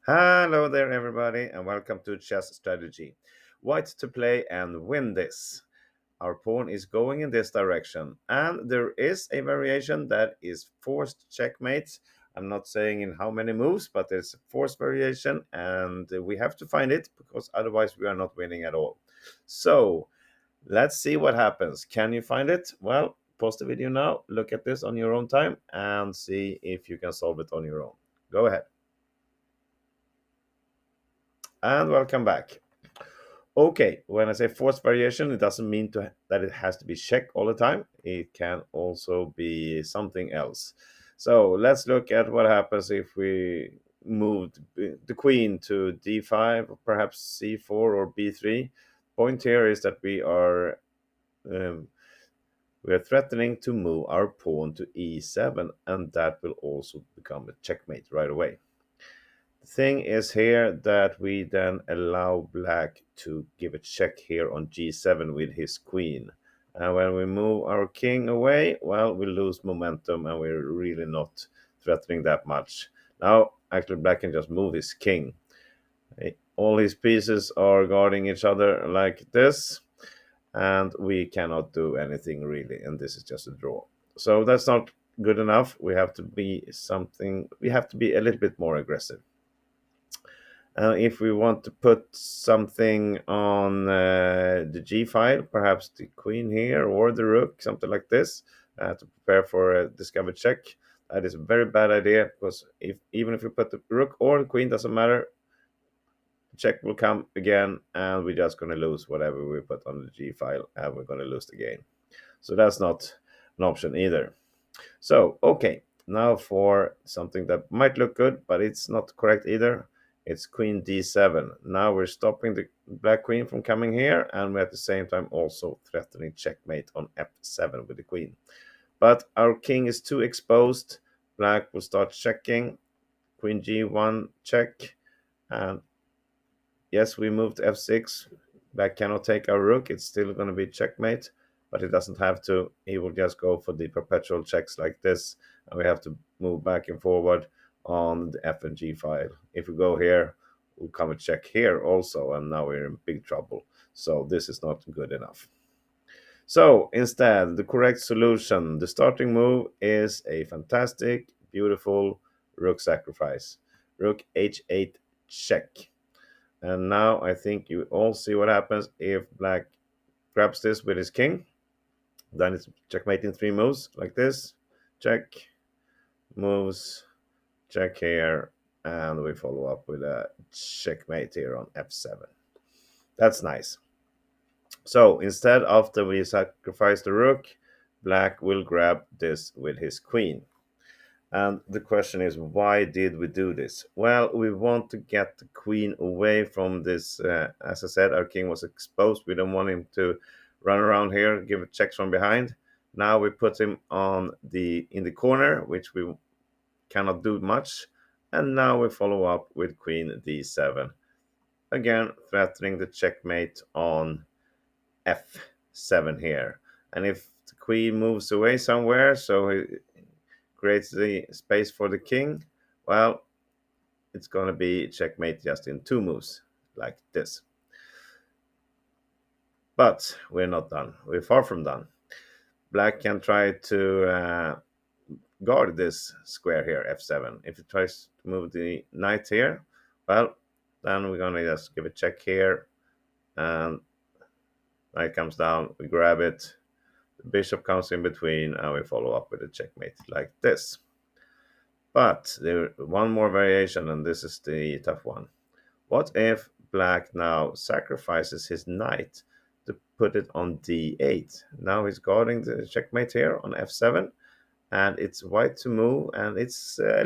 Hello there, everybody, and welcome to Chess Strategy. White to play and win this. Our pawn is going in this direction, and there is a variation that is forced checkmate. I'm not saying in how many moves, but there's a forced variation, and we have to find it because otherwise we are not winning at all. So let's see what happens. Can you find it? Well, pause the video now, look at this on your own time, and see if you can solve it on your own. Go ahead. And welcome back. Okay, when I say forced variation, it doesn't mean that it has to be check all the time. It can also be something else. So let's look at what happens if we moved the queen to d5, or perhaps c4 or b3. Point here is that um, we are threatening to move our pawn to e7, and that will also become a checkmate right away. The thing is here that we then allow black to give a check here on g7 with his queen. And when we move our king away, well, we lose momentum and we're really not threatening that much. Now, actually, black can just move his king. All his pieces are guarding each other like this, and we cannot do anything really, and this is just a draw. So that's not good enough. We have to be a little bit more aggressive. If we want to put something on the g file, perhaps the queen here or the rook, something like this, to prepare for a discovered check, that is a very bad idea because even if we put the rook or the queen, doesn't matter, the check will come again, and we're just going to lose whatever we put on the g file, and we're going to lose the game. So that's not an option either. So, okay, now for something that might look good, but it's not correct either. It's queen d7. Now we're stopping the black queen from coming here, and we're at the same time also threatening checkmate on f7 with the queen. But our king is too exposed. Black will start checking. Queen g1 check. And yes, we moved f6. Black cannot take our rook. It's still going to be checkmate, but it doesn't have to. He will just go for the perpetual checks like this, and we have to move back and forward on the f and g file. If we go here, we'll come a check here also, and now we're in big trouble. So this is not good enough. So instead, the correct solution, the starting move is a fantastic, beautiful rook sacrifice. Rook h8 check. And now I think you all see what happens if black grabs this with his king. Then it's checkmate in three moves, like this. Check, moves, check here, and we follow up with a checkmate here on f7. That's nice. So instead, after we sacrifice the rook, black will grab this with his queen. And the question is, why did we do this? Well, we want to get the queen away from this. As I said, our king was exposed. We don't want him to run around here, give checks from behind. Now we put him on in the corner, which we cannot do much. And now we follow up with queen d7. Again, threatening the checkmate on f7 here. And if the queen moves away somewhere, so creates the space for the king, well, it's going to be checkmate just in two moves, like this. But we're not done. We're far from done. Black can try to guard this square here, f7. If it tries to move the knight here, well, then we're going to just give a check here, and knight comes down, we grab it, the bishop comes in between, and we follow up with a checkmate like this. But there one more variation, and this is the tough one. What if black now sacrifices his knight to put it on d8? Now he's guarding the checkmate here on f7, and it's white to move, and it's a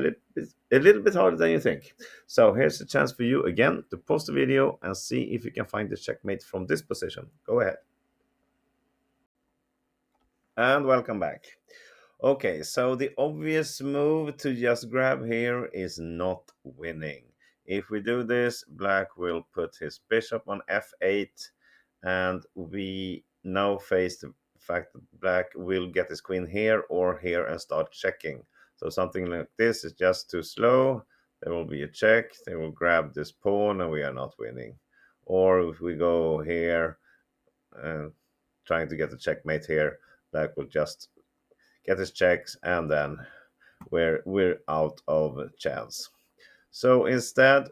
little bit harder than you think. So here's a chance for you again to pause the video and see if you can find the checkmate from this position. Go ahead. And welcome back. Okay, so the obvious move to just grab here is not winning. If we do this, black will put his bishop on f8, and we now face the fact that black will get his queen here or here and start checking. So something like this is just too slow. there will be a check. They will grab this pawn and we are not winning. Or if we go here and trying to get the checkmate here, black will just get his checks and then we're out of chance. So instead,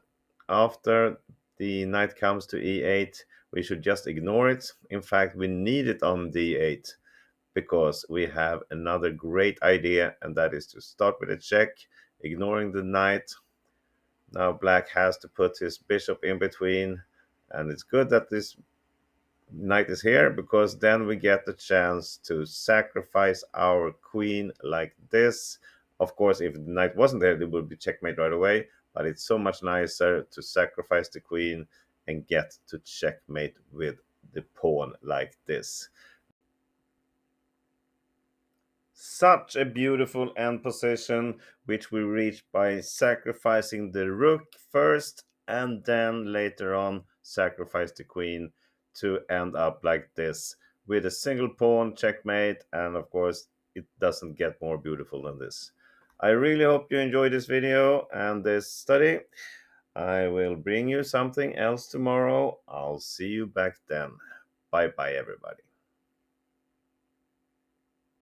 after the knight comes to e8, we should just ignore it. In fact, we need it on d8 because we have another great idea, and that is to start with a check, ignoring the knight. Now black has to put his bishop in between, and it's good that this knight is here because then we get the chance to sacrifice our queen like this. Of course, if the knight wasn't there, it would be checkmate right away, but it's so much nicer to sacrifice the queen and get to checkmate with the pawn like this. Such a beautiful end position, which we reach by sacrificing the rook first and then later on sacrifice the queen to end up like this with a single pawn checkmate. And of course, it doesn't get more beautiful than this. I really hope you enjoyed this video and this study. I will bring you something else tomorrow. I'll see you back then. Bye bye, everybody.